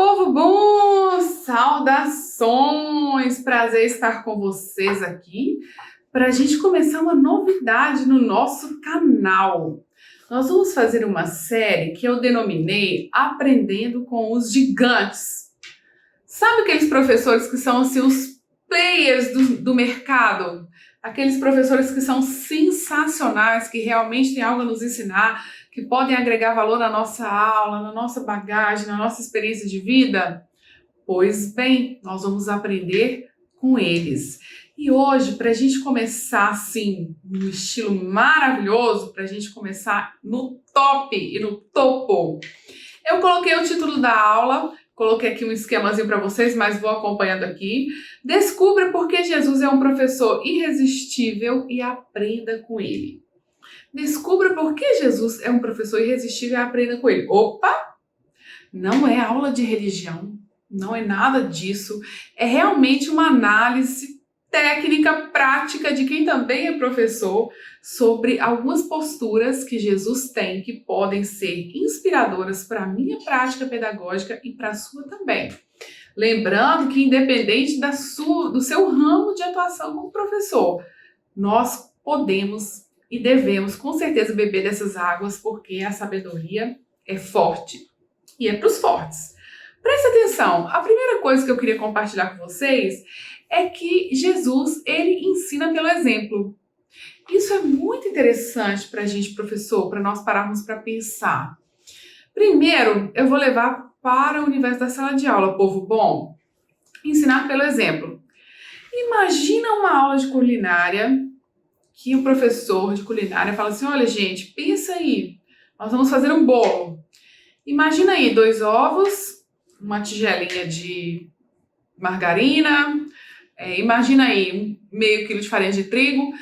Povo bom, saudações, prazer estar com vocês aqui para a gente começar uma novidade no nosso canal. Nós vamos fazer uma série que eu denominei Aprendendo com os Gigantes. Sabe aqueles professores que são assim, os players do mercado? Aqueles professores que são sensacionais, que realmente têm algo a nos ensinar, que podem agregar valor na nossa aula, na nossa bagagem, na nossa experiência de vida? Pois bem, nós vamos aprender com eles. E hoje, para a gente começar assim, num estilo maravilhoso, para a gente começar no top e no topo, eu coloquei o título da aula, coloquei aqui um esquemazinho para vocês, mas vou acompanhando aqui. Descubra por que Jesus é um professor irresistível e aprenda com ele. Descubra por que Jesus é um professor irresistível e aprenda com ele. Opa! Não é aula de religião, não é nada disso. É realmente uma análise técnica, prática de quem também é professor sobre algumas posturas que Jesus tem que podem ser inspiradoras para a minha prática pedagógica e para a sua também. Lembrando que independente do seu ramo de atuação como professor, nós podemos e devemos com certeza beber dessas águas, porque a sabedoria é forte e é para os fortes. Presta atenção, a primeira coisa que eu queria compartilhar com vocês é que Jesus, ele ensina pelo exemplo. Isso é muito interessante para a gente, professor, para nós pararmos para pensar. Primeiro, eu vou levar para o universo da sala de aula, povo bom. Ensinar pelo exemplo. Imagina uma aula de culinária que o professor de culinária fala assim, olha gente, pensa aí, nós vamos fazer um bolo. Imagina aí 2 ovos, uma tigelinha de margarina, imagina aí meio quilo de farinha de trigo.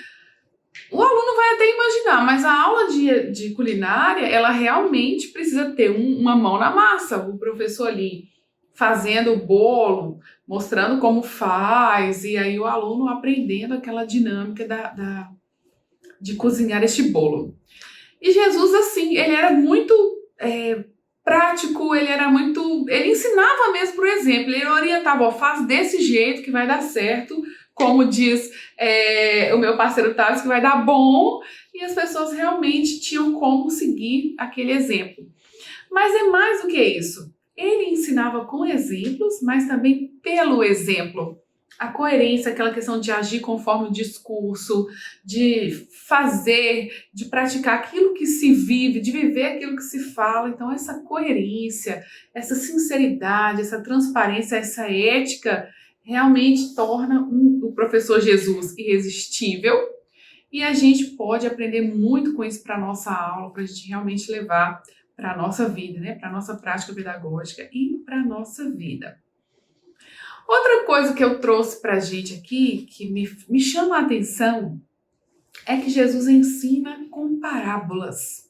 O aluno vai até imaginar, mas a aula de culinária, ela realmente precisa ter uma mão na massa. O professor ali fazendo o bolo, mostrando como faz, e aí o aluno aprendendo aquela dinâmica de cozinhar este bolo. E Jesus, assim, ele era muito prático, ele ensinava mesmo por exemplo, ele orientava, ó, faz desse jeito que vai dar certo, como diz o meu parceiro Thales, que vai dar bom, e as pessoas realmente tinham como seguir aquele exemplo. Mas é mais do que isso, ele ensinava com exemplos, mas também pelo exemplo. A coerência, aquela questão de agir conforme o discurso, de fazer, de praticar aquilo que se vive, de viver aquilo que se fala. Então, essa coerência, essa sinceridade, essa transparência, essa ética, realmente torna o professor Jesus irresistível. E a gente pode aprender muito com isso para a nossa aula, para a gente realmente levar para a nossa vida, né? Para a nossa prática pedagógica e para a nossa vida. Outra coisa que eu trouxe para a gente aqui, que me chama a atenção, é que Jesus ensina com parábolas.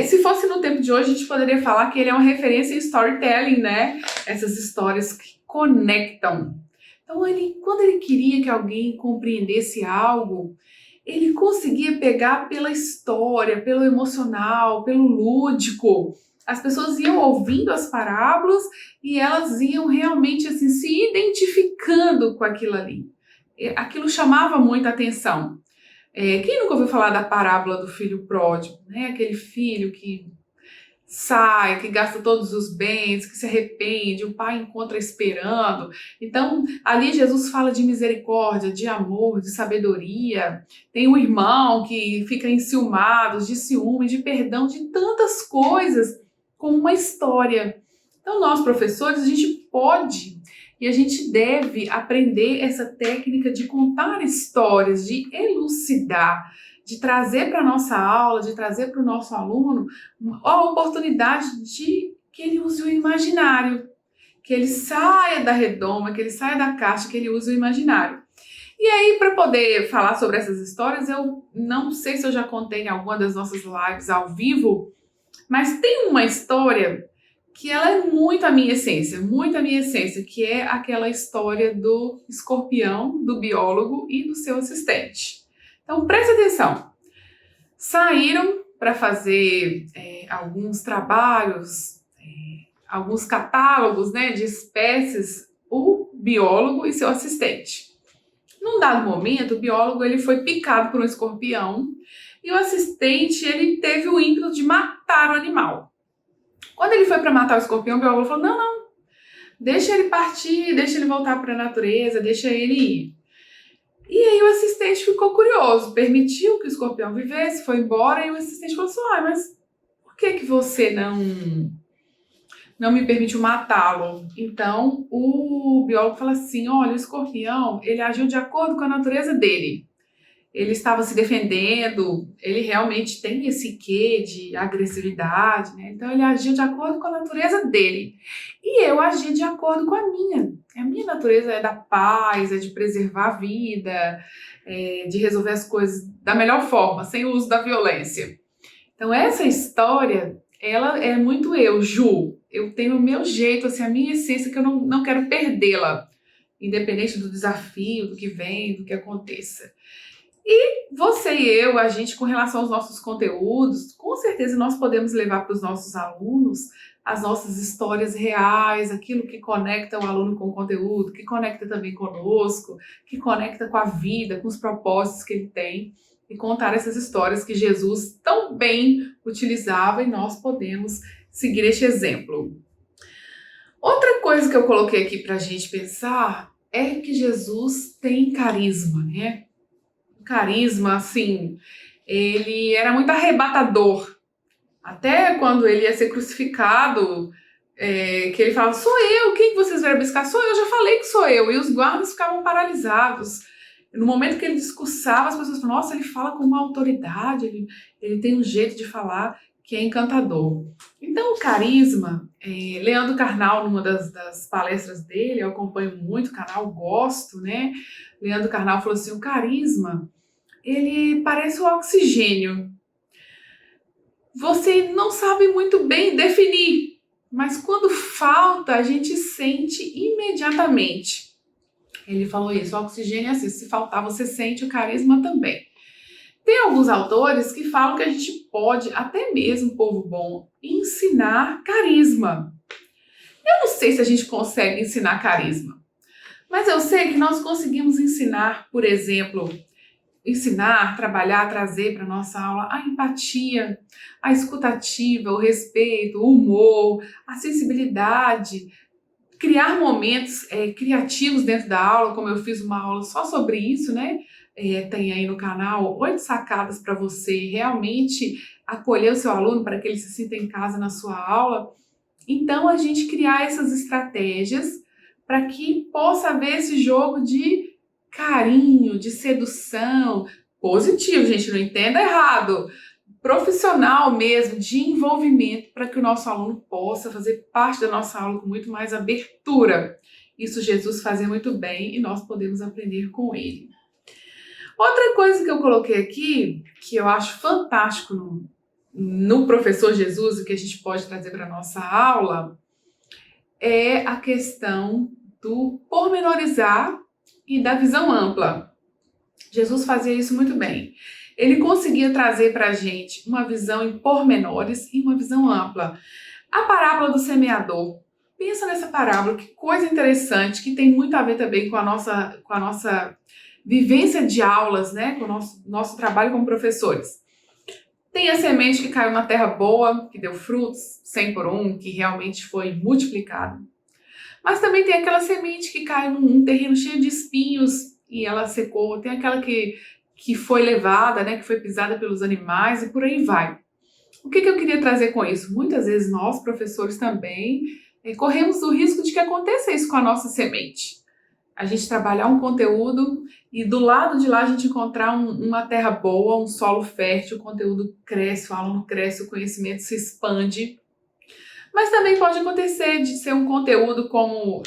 Se fosse no tempo de hoje, a gente poderia falar que ele é uma referência em storytelling, né? Essas histórias que conectam. Então, quando ele queria que alguém compreendesse algo, ele conseguia pegar pela história, pelo emocional, pelo lúdico. As pessoas iam ouvindo as parábolas e elas iam realmente assim, se identificando com aquilo ali. Aquilo chamava muita atenção. Quem nunca ouviu falar da parábola do filho pródigo, né? Aquele filho que sai, que gasta todos os bens, que se arrepende, o pai encontra esperando. Então, ali Jesus fala de misericórdia, de amor, de sabedoria. Tem um irmão que fica enciumado, de ciúme, de perdão, de tantas coisas, com uma história. Então, nós, professores, a gente pode e a gente deve aprender essa técnica de contar histórias, de elucidar, de trazer para a nossa aula, de trazer para o nosso aluno a oportunidade de que ele use o imaginário, que ele saia da redoma, que ele saia da caixa, que ele use o imaginário. E aí, para poder falar sobre essas histórias, eu não sei se eu já contei em alguma das nossas lives ao vivo, mas tem uma história que ela é muito a minha essência, que é aquela história do escorpião, do biólogo e do seu assistente. Então, preste atenção. Saíram para fazer alguns trabalhos alguns catálogos, né, de espécies, o biólogo e seu assistente. Num dado momento, o biólogo ele foi picado por um escorpião e o assistente ele teve o ímpeto de matar o animal. Quando ele foi para matar o escorpião, o biólogo falou: não, não, deixa ele partir, deixa ele voltar para a natureza, deixa ele ir. E aí o assistente ficou curioso, permitiu que o escorpião vivesse, foi embora e o assistente falou assim: mas por que você não me permitiu matá-lo? Então o biólogo fala assim: olha, o escorpião ele agiu de acordo com a natureza dele. Ele estava se defendendo, ele realmente tem esse quê de agressividade, né? Então ele agiu de acordo com a natureza dele. E eu agi de acordo com a minha. A minha natureza é da paz, é de preservar a vida, de resolver as coisas da melhor forma, sem o uso da violência. Então essa história, ela é muito eu, Ju. Eu tenho o meu jeito, assim, a minha essência que eu não quero perdê-la, independente do desafio, do que vem, do que aconteça. E você e eu, a gente, com relação aos nossos conteúdos, com certeza nós podemos levar para os nossos alunos as nossas histórias reais, aquilo que conecta o aluno com o conteúdo, que conecta também conosco, que conecta com a vida, com os propósitos que ele tem, e contar essas histórias que Jesus tão bem utilizava e nós podemos seguir este exemplo. Outra coisa que eu coloquei aqui para a gente pensar é que Jesus tem carisma, né? Carisma, assim, ele era muito arrebatador. Até quando ele ia ser crucificado, que ele falava: sou eu, quem vocês vieram buscar? Sou eu, já falei que sou eu. E os guardas ficavam paralisados. No momento que ele discursava, as pessoas falavam: nossa, ele fala com uma autoridade, ele tem um jeito de falar que é encantador. Então, o carisma, Leandro Carnal, numa das palestras dele, eu acompanho muito o canal, gosto, né? Leandro Carnal falou assim: o carisma, ele parece o oxigênio. Você não sabe muito bem definir, mas quando falta, a gente sente imediatamente. Ele falou isso: o oxigênio é assim, se faltar, você sente, o carisma também. Tem alguns autores que falam que a gente pode, até mesmo povo bom, ensinar carisma. Eu não sei se a gente consegue ensinar carisma, mas eu sei que nós conseguimos ensinar, por exemplo, trabalhar, trazer para a nossa aula a empatia, a escutativa, o respeito, o humor, a sensibilidade, criar momentos criativos dentro da aula, como eu fiz uma aula só sobre isso, né? Tem aí no canal 8 sacadas para você realmente acolher o seu aluno para que ele se sinta em casa na sua aula. Então, a gente criar essas estratégias para que possa haver esse jogo de carinho, de sedução, positivo, gente, não entenda errado, profissional mesmo, de envolvimento, para que o nosso aluno possa fazer parte da nossa aula com muito mais abertura. Isso Jesus fazia muito bem e nós podemos aprender com ele. Outra coisa que eu coloquei aqui, que eu acho fantástico no professor Jesus e que a gente pode trazer para a nossa aula, é a questão do pormenorizar e da visão ampla. Jesus fazia isso muito bem. Ele conseguia trazer para a gente uma visão em pormenores e uma visão ampla. A parábola do semeador. Pensa nessa parábola, que coisa interessante, que tem muito a ver também com a nossa vivência de aulas, né? Com o nosso trabalho como professores. Tem a semente que caiu na terra boa, que deu frutos, 100 por 1, que realmente foi multiplicado. Mas também tem aquela semente que caiu num terreno cheio de espinhos e ela secou. Tem aquela que foi levada, né, que foi pisada pelos animais e por aí vai. O que eu queria trazer com isso? Muitas vezes nós, professores, também corremos o risco de que aconteça isso com a nossa semente. A gente trabalhar um conteúdo e do lado de lá a gente encontrar uma terra boa, um solo fértil, o conteúdo cresce, o aluno cresce, o conhecimento se expande. Mas também pode acontecer de ser um conteúdo como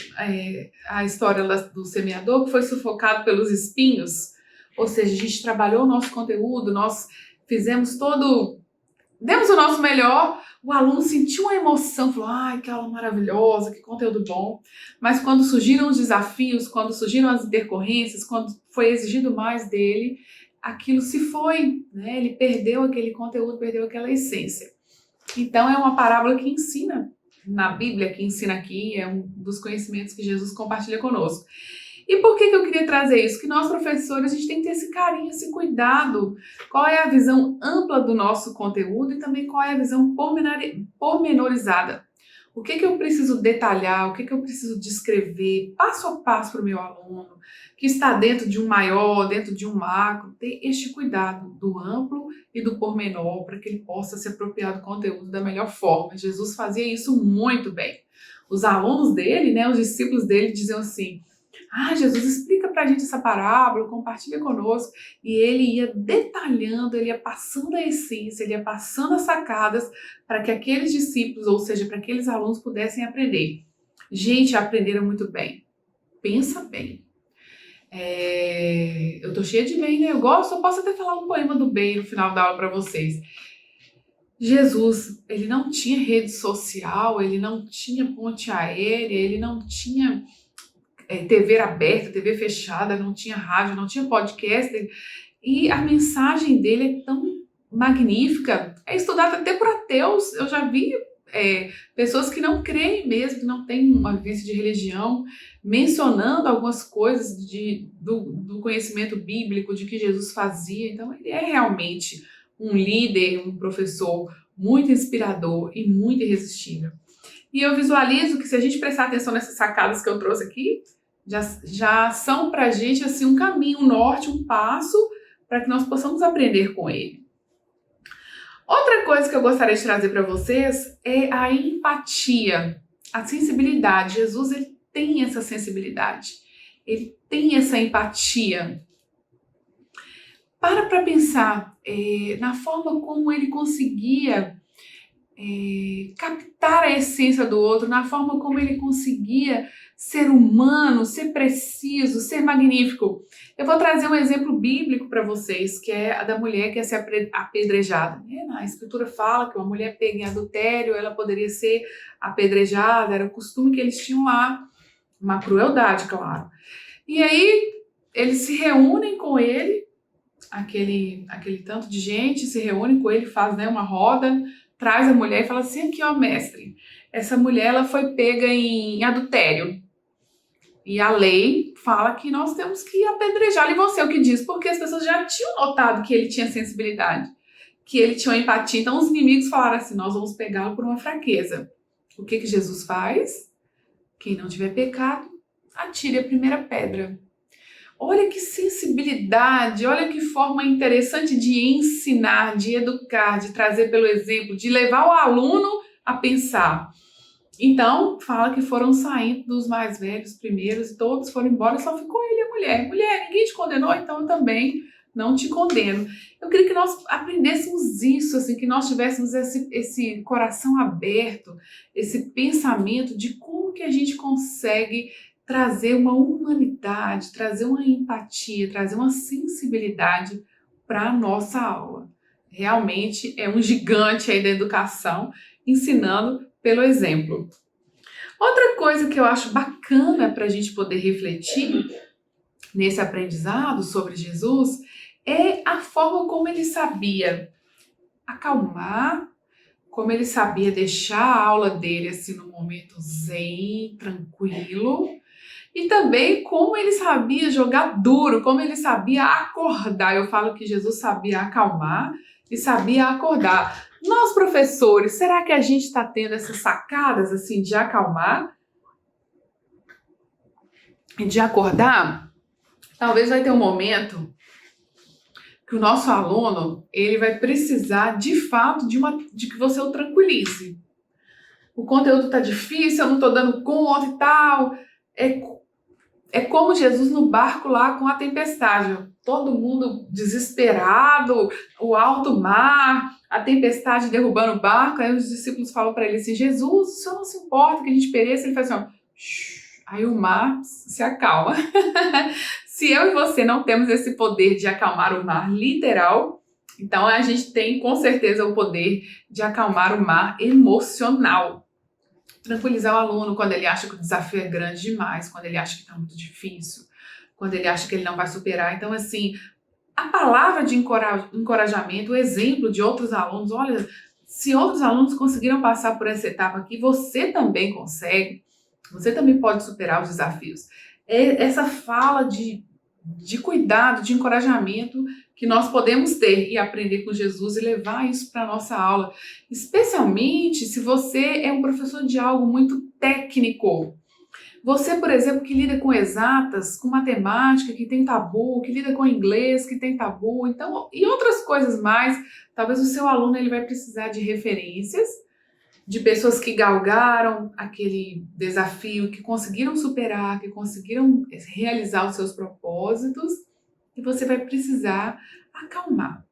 a história do semeador, que foi sufocado pelos espinhos. Ou seja, a gente trabalhou o nosso conteúdo, nós demos o nosso melhor, o aluno sentiu uma emoção, falou: ai, que aula maravilhosa, que conteúdo bom. Mas quando surgiram os desafios, quando surgiram as intercorrências, quando foi exigido mais dele, aquilo se foi, né? Ele perdeu aquele conteúdo, perdeu aquela essência. Então, é uma parábola que ensina na Bíblia, que ensina aqui, é um dos conhecimentos que Jesus compartilha conosco. E por que eu queria trazer isso? Que nós, professores, a gente tem que ter esse carinho, esse cuidado. Qual é a visão ampla do nosso conteúdo e também qual é a visão pormenorizada. O que eu preciso detalhar, o que eu preciso descrever passo a passo para o meu aluno, que está dentro de um maior, dentro de um macro, ter este cuidado do amplo e do pormenor para que ele possa se apropriar do conteúdo da melhor forma. Jesus fazia isso muito bem. Os alunos dele, né, os discípulos dele diziam assim: Jesus, explica pra gente essa parábola, compartilha conosco. E ele ia detalhando, ele ia passando a essência, ele ia passando as sacadas para que aqueles discípulos, ou seja, para aqueles alunos pudessem aprender. Gente, aprenderam muito bem. Pensa bem. Eu tô cheia de bem, né? Eu posso até falar um poema do bem no final da aula para vocês. Jesus, ele não tinha rede social, ele não tinha ponte aérea, ele não tinha TV aberta, TV fechada, não tinha rádio, não tinha podcast, e a mensagem dele é tão magnífica, é estudada até por ateus. Eu já vi pessoas que não creem mesmo, que não têm uma vivência de religião, mencionando algumas coisas do conhecimento bíblico, de que Jesus fazia. Então ele é realmente um líder, um professor muito inspirador e muito irresistível. E eu visualizo que, se a gente prestar atenção nessas sacadas que eu trouxe aqui, já são para a gente assim, um caminho, um norte, um passo para que nós possamos aprender com ele. Outra coisa que eu gostaria de trazer para vocês é a empatia, a sensibilidade. Jesus, ele tem essa sensibilidade, ele tem essa empatia. Para pensar na forma como ele conseguia captar a essência do outro, na forma como ele conseguia ser humano, ser preciso, ser magnífico. Eu vou trazer um exemplo bíblico para vocês, que é a da mulher que ia ser apedrejada. A Escritura fala que uma mulher pega em adultério, ela poderia ser apedrejada, era o costume que eles tinham lá, uma crueldade, claro. E aí eles se reúnem com ele, aquele tanto de gente se reúne com ele, faz uma roda, traz a mulher e fala assim: aqui ó, mestre, essa mulher ela foi pega em adultério. E a lei fala que nós temos que apedrejá-la. E você, o que diz? Porque as pessoas já tinham notado que ele tinha sensibilidade, que ele tinha empatia. Então os inimigos falaram assim: nós vamos pegá-lo por uma fraqueza. O que Jesus faz? Quem não tiver pecado, atire a primeira pedra. Olha que sensibilidade, olha que forma interessante de ensinar, de educar, de trazer pelo exemplo, de levar o aluno a pensar. Então, fala que foram saindo dos mais velhos primeiros e todos foram embora, só ficou ele e a mulher. Mulher, ninguém te condenou, então eu também não te condeno. Eu queria que nós aprendêssemos isso, assim, que nós tivéssemos esse coração aberto, esse pensamento de como que a gente consegue trazer uma humanidade, trazer uma empatia, trazer uma sensibilidade para a nossa aula. Realmente é um gigante aí da educação, ensinando pelo exemplo. Outra coisa que eu acho bacana para a gente poder refletir nesse aprendizado sobre Jesus é a forma como ele sabia acalmar, como ele sabia deixar a aula dele assim no momento zen, tranquilo, e também como ele sabia jogar duro, como ele sabia acordar. Eu falo que Jesus sabia acalmar e sabia acordar. Nós, professores, será que a gente está tendo essas sacadas assim de acalmar e de acordar? Talvez vai ter um momento que o nosso aluno ele vai precisar de fato de que você o tranquilize. O conteúdo está difícil, eu não estou dando conta e tal. É como Jesus no barco lá com a tempestade. Todo mundo desesperado, o alto mar, a tempestade derrubando o barco. Aí os discípulos falam para ele assim: Jesus, o senhor não se importa que a gente pereça? Ele faz assim, ó, aí o mar se acalma. Se eu e você não temos esse poder de acalmar o mar literal, então a gente tem com certeza o poder de acalmar o mar emocional. Tranquilizar o aluno quando ele acha que o desafio é grande demais, quando ele acha que está muito difícil, quando ele acha que ele não vai superar. Então, assim, a palavra de encorajamento, o exemplo de outros alunos: olha, Se outros alunos conseguiram passar por essa etapa aqui, você também consegue, você também pode superar os desafios. É essa fala de cuidado, de encorajamento que nós podemos ter e aprender com Jesus e levar isso para a nossa aula, especialmente se você é um professor de algo muito técnico. Você, por exemplo, que lida com exatas, com matemática, que tem tabu, que lida com inglês, que tem tabu, então, e outras coisas mais, talvez o seu aluno ele vai precisar de referências, de pessoas que galgaram aquele desafio, que conseguiram superar, que conseguiram realizar os seus propósitos, e você vai precisar acalmar.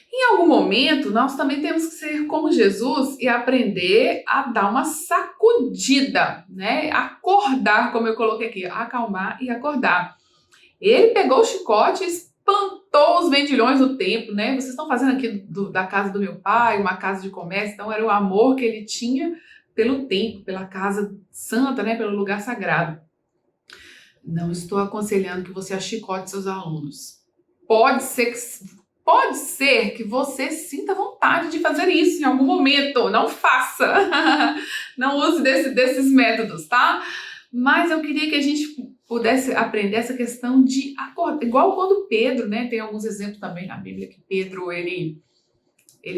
Em algum momento, nós também temos que ser como Jesus e aprender a dar uma sacudida, né? Acordar, como eu coloquei aqui, acalmar e acordar. Ele pegou o chicote e espantou os vendilhões do templo, né? Vocês estão fazendo aqui da casa do meu pai uma casa de comércio, então era o amor que ele tinha pelo templo, pela casa santa, né? Pelo lugar sagrado. Não estou aconselhando que você achicote seus alunos. Pode ser que você sinta vontade de fazer isso em algum momento. Não faça. Não use desses métodos, tá? Mas eu queria que a gente pudesse aprender essa questão de acordar. Igual quando Pedro, né? Tem alguns exemplos também na Bíblia que Pedro, ele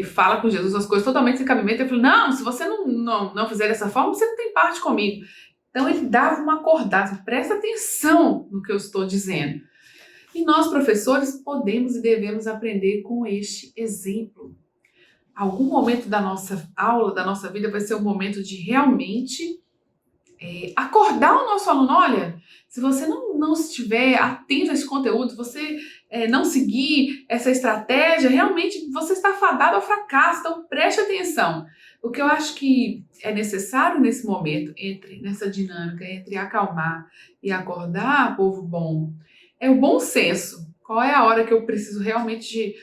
fala com Jesus as coisas totalmente sem cabimento. Ele falou, não, se você não fizer dessa forma, você não tem parte comigo. Então ele dava uma acordada. Presta atenção no que eu estou dizendo. E nós, professores, podemos e devemos aprender com este exemplo. Algum momento da nossa aula, da nossa vida, vai ser um momento de realmente acordar o nosso aluno. Olha, se você não estiver atento a esse conteúdo, você não seguir essa estratégia, realmente você está fadado ao fracasso. Então, preste atenção. O que eu acho que é necessário nesse momento, nessa dinâmica entre acalmar e acordar, povo bom, é o bom senso. Qual é a hora que eu preciso realmente de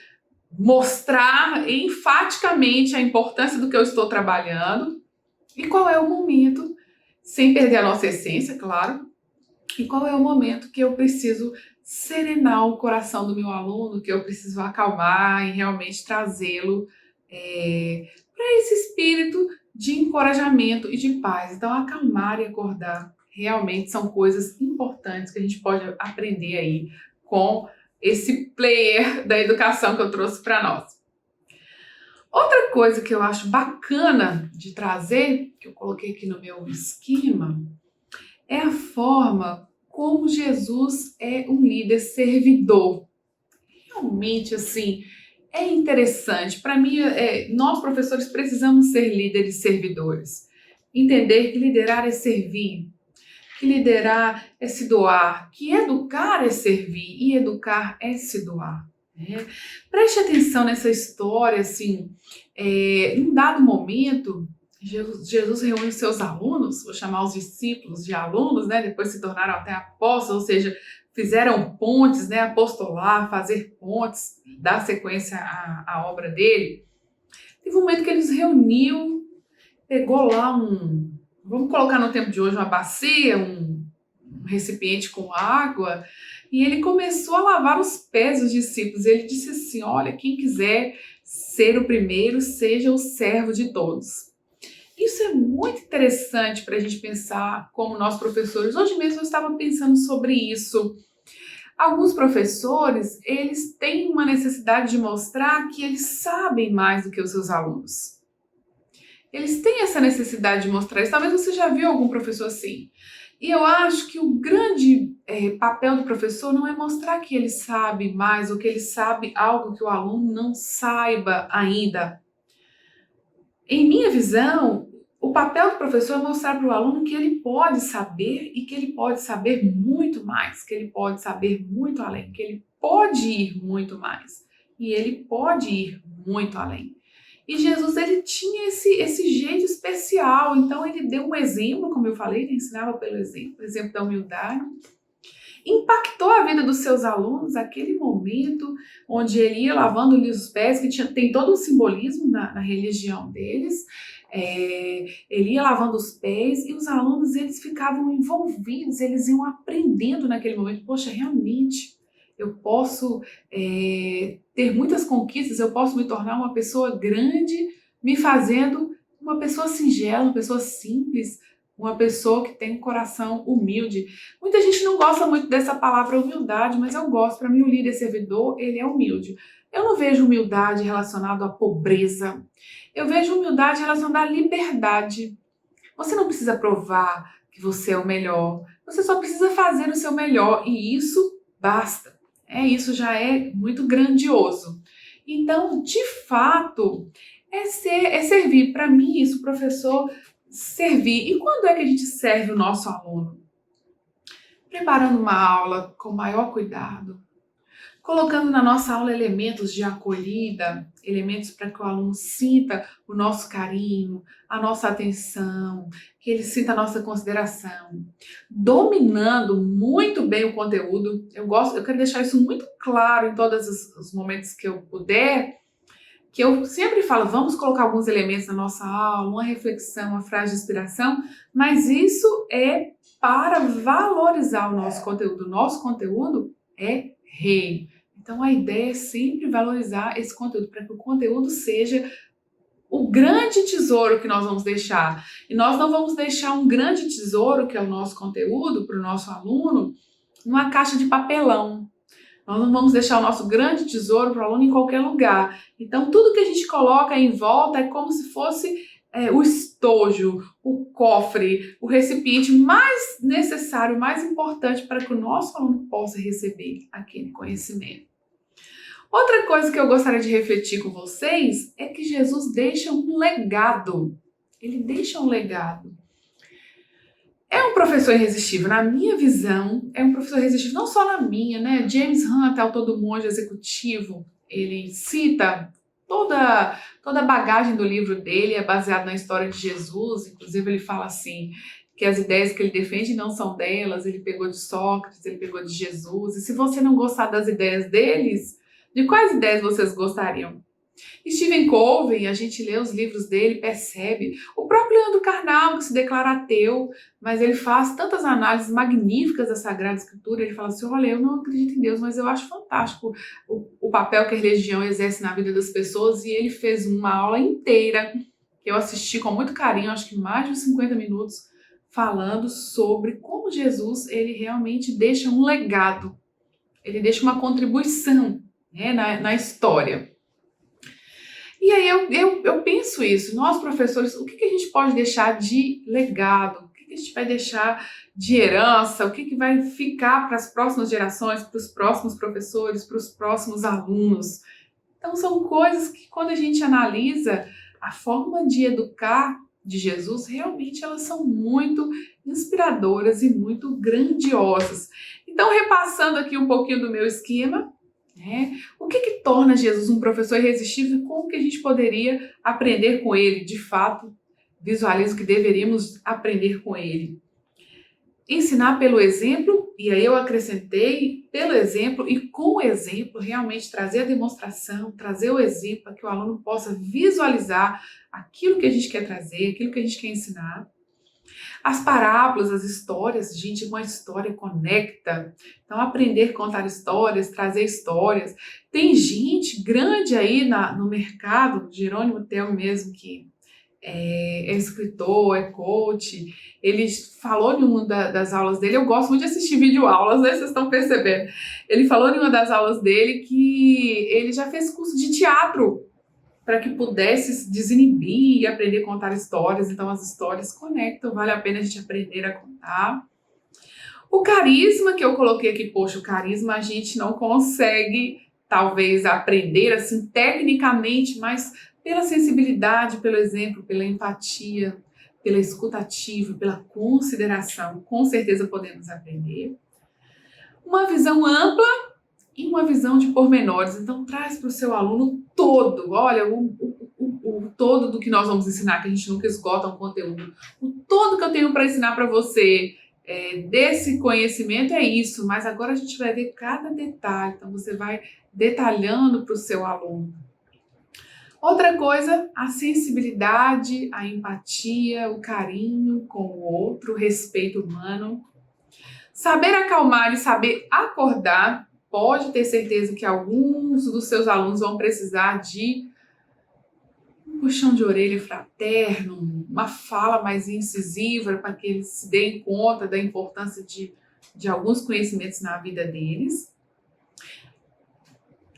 mostrar enfaticamente a importância do que eu estou trabalhando e qual é o momento, sem perder a nossa essência, claro, e qual é o momento que eu preciso serenar o coração do meu aluno, que eu preciso acalmar e realmente trazê-lo para esse espírito de encorajamento e de paz. Então, acalmar e acordar realmente são coisas importantes que a gente pode aprender aí com esse player da educação que eu trouxe para nós. Outra coisa que eu acho bacana de trazer, que eu coloquei aqui no meu esquema, é a forma como Jesus é um líder servidor. Realmente, assim, é interessante. Para mim, nós professores precisamos ser líderes servidores. Entender que liderar é servir, que liderar é se doar, que educar é servir e educar é se doar. Né? Preste atenção nessa história, assim, num dado momento, Jesus reúne seus alunos, vou chamar os discípulos de alunos, né? Depois se tornaram até apóstolos, ou seja, fizeram pontes, né? Apostolar, fazer pontes, dar sequência à obra dele. Teve um momento que ele os reuniu, pegou lá vamos colocar no tempo de hoje uma bacia, um recipiente com água, e ele começou a lavar os pés dos discípulos. Ele disse assim, olha, quem quiser ser o primeiro, seja o servo de todos. Isso é muito interessante para a gente pensar como nós professores. Hoje mesmo eu estava pensando sobre isso. Alguns professores, eles têm uma necessidade de mostrar que eles sabem mais do que os seus alunos. Eles têm essa necessidade de mostrar isso. Talvez você já viu algum professor assim. E eu acho que o grande papel do professor não é mostrar que ele sabe mais ou que ele sabe algo que o aluno não saiba ainda. Em minha visão, o papel do professor é mostrar para o aluno que ele pode saber e que ele pode saber muito mais, que ele pode saber muito além, que ele pode ir muito mais e ele pode ir muito além. E Jesus, ele tinha esse jeito especial, então ele deu um exemplo, como eu falei, ele ensinava pelo exemplo, o exemplo da humildade. Impactou a vida dos seus alunos, aquele momento onde ele ia lavando-lhes os pés, que tem todo um simbolismo na religião deles. Ele ia lavando os pés e os alunos, eles ficavam envolvidos, eles iam aprendendo naquele momento. Poxa, realmente, eu posso ter muitas conquistas, eu posso me tornar uma pessoa grande me fazendo uma pessoa singela, uma pessoa simples, uma pessoa que tem um coração humilde. Muita gente não gosta muito dessa palavra humildade, mas eu gosto. Para mim, o líder servidor, ele é humilde. Eu não vejo humildade relacionada à pobreza. Eu vejo humildade relacionada à liberdade. Você não precisa provar que você é o melhor. Você só precisa fazer o seu melhor e isso basta. Isso já é muito grandioso. Então, de fato, é servir. Para mim, isso, professor, servir. E quando é que a gente serve o nosso aluno? Preparando uma aula com maior cuidado, colocando na nossa aula elementos de acolhida, elementos para que o aluno sinta o nosso carinho, a nossa atenção, que ele sinta a nossa consideração, dominando muito bem o conteúdo. Eu quero deixar isso muito claro em todos os momentos que eu puder, que eu sempre falo, vamos colocar alguns elementos na nossa aula, uma reflexão, uma frase de inspiração, mas isso é para valorizar o nosso conteúdo. O nosso conteúdo é rei. Então a ideia é sempre valorizar esse conteúdo, para que o conteúdo seja o grande tesouro que nós vamos deixar. E nós não vamos deixar um grande tesouro, que é o nosso conteúdo, para o nosso aluno, numa caixa de papelão. Nós não vamos deixar o nosso grande tesouro para o aluno em qualquer lugar. Então, tudo que a gente coloca em volta é como se fosse o estojo, o cofre, o recipiente mais necessário, mais importante para que o nosso aluno possa receber aquele conhecimento. Outra coisa que eu gostaria de refletir com vocês é que Jesus deixa um legado. Ele deixa um legado. É um professor irresistível, na minha visão, é um professor irresistível, não só na minha, né? James Hunt, autor do Monge Executivo, ele cita toda a bagagem do livro dele, é baseado na história de Jesus, inclusive ele fala assim, que as ideias que ele defende não são delas, ele pegou de Sócrates, ele pegou de Jesus, e se você não gostar das ideias deles, de quais ideias vocês gostariam? Stephen Covey, a gente lê os livros dele, percebe. O próprio Leandro Carnal, que se declara ateu, mas ele faz tantas análises magníficas da Sagrada Escritura, ele fala assim, olha, eu não acredito em Deus, mas eu acho fantástico o papel que a religião exerce na vida das pessoas, e ele fez uma aula inteira, que eu assisti com muito carinho, acho que mais de 50 minutos, falando sobre como Jesus, ele realmente deixa um legado, ele deixa uma contribuição, né, na história. E aí eu penso isso, nós professores, o que a gente pode deixar de legado? O que a gente vai deixar de herança? O que vai ficar para as próximas gerações, para os próximos professores, para os próximos alunos? Então são coisas que quando a gente analisa a forma de educar de Jesus, realmente elas são muito inspiradoras e muito grandiosas. Então, repassando aqui um pouquinho do meu esquema, o que torna Jesus um professor irresistível e como que a gente poderia aprender com ele? De fato, visualizo que deveríamos aprender com ele. Ensinar pelo exemplo, e aí eu acrescentei pelo exemplo e com o exemplo, realmente trazer a demonstração, trazer o exemplo para que o aluno possa visualizar aquilo que a gente quer trazer, aquilo que a gente quer ensinar. As parábolas, as histórias, gente, uma história conecta. Então, aprender a contar histórias, trazer histórias. Tem gente grande aí no mercado, Jerônimo Theo mesmo, que é escritor, é coach. Ele falou em uma das aulas dele, eu gosto muito de assistir videoaulas, né? Vocês estão percebendo. Ele falou em uma das aulas dele que ele já fez curso de teatro, para que pudesse desinibir e aprender a contar histórias. Então, as histórias conectam, vale a pena a gente aprender a contar. O carisma que eu coloquei aqui, poxa, o carisma a gente não consegue, talvez, aprender assim tecnicamente, mas pela sensibilidade, pelo exemplo, pela empatia, pela escutativa, pela consideração, com certeza podemos aprender. Uma visão ampla e uma visão de pormenores. Então, traz para o seu aluno todo, olha, o todo do que nós vamos ensinar, que a gente nunca esgota um conteúdo. O todo que eu tenho para ensinar para você desse conhecimento é isso, mas agora a gente vai ver cada detalhe. Então, você vai detalhando para o seu aluno. Outra coisa, a sensibilidade, a empatia, o carinho com o outro, o respeito humano. Saber acalmar e saber acordar. Pode ter certeza que alguns dos seus alunos vão precisar de puxão de orelha fraterno, uma fala mais incisiva para que eles se deem conta da importância de alguns conhecimentos na vida deles.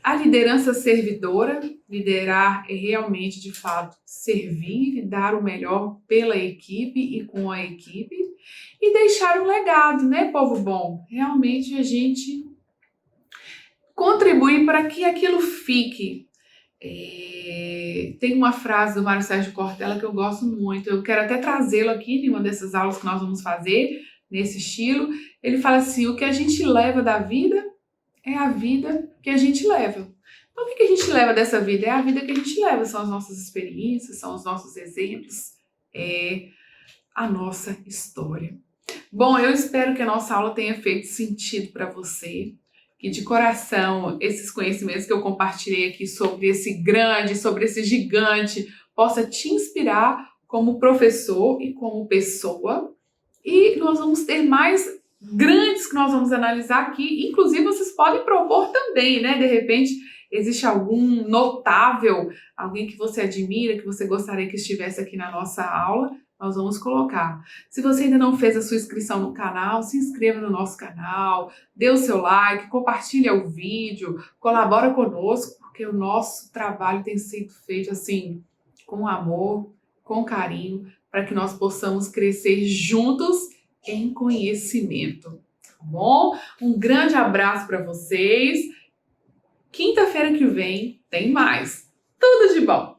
A liderança servidora, liderar é realmente, de fato, servir e dar o melhor pela equipe e com a equipe. E deixar um legado, né, povo bom? Realmente a gente contribuir para que aquilo fique. Tem uma frase do Mário Sérgio Cortella que eu gosto muito, eu quero até trazê-lo aqui em uma dessas aulas que nós vamos fazer, nesse estilo. Ele fala assim: o que a gente leva da vida é a vida que a gente leva. Então, o que a gente leva dessa vida? É a vida que a gente leva, são as nossas experiências, são os nossos exemplos, é a nossa história. Bom, eu espero que a nossa aula tenha feito sentido para você, que de coração esses conhecimentos que eu compartilhei aqui sobre esse grande, sobre esse gigante, possa te inspirar como professor e como pessoa. E nós vamos ter mais grandes que nós vamos analisar aqui, inclusive vocês podem propor também, né? De repente, existe algum notável, alguém que você admira, que você gostaria que estivesse aqui na nossa aula, nós vamos colocar. Se você ainda não fez a sua inscrição no canal, se inscreva no nosso canal, dê o seu like, compartilhe o vídeo, colabora conosco, porque o nosso trabalho tem sido feito assim, com amor, com carinho, para que nós possamos crescer juntos em conhecimento, tá bom? Um grande abraço para vocês. Quinta-feira que vem tem mais. Tudo de bom!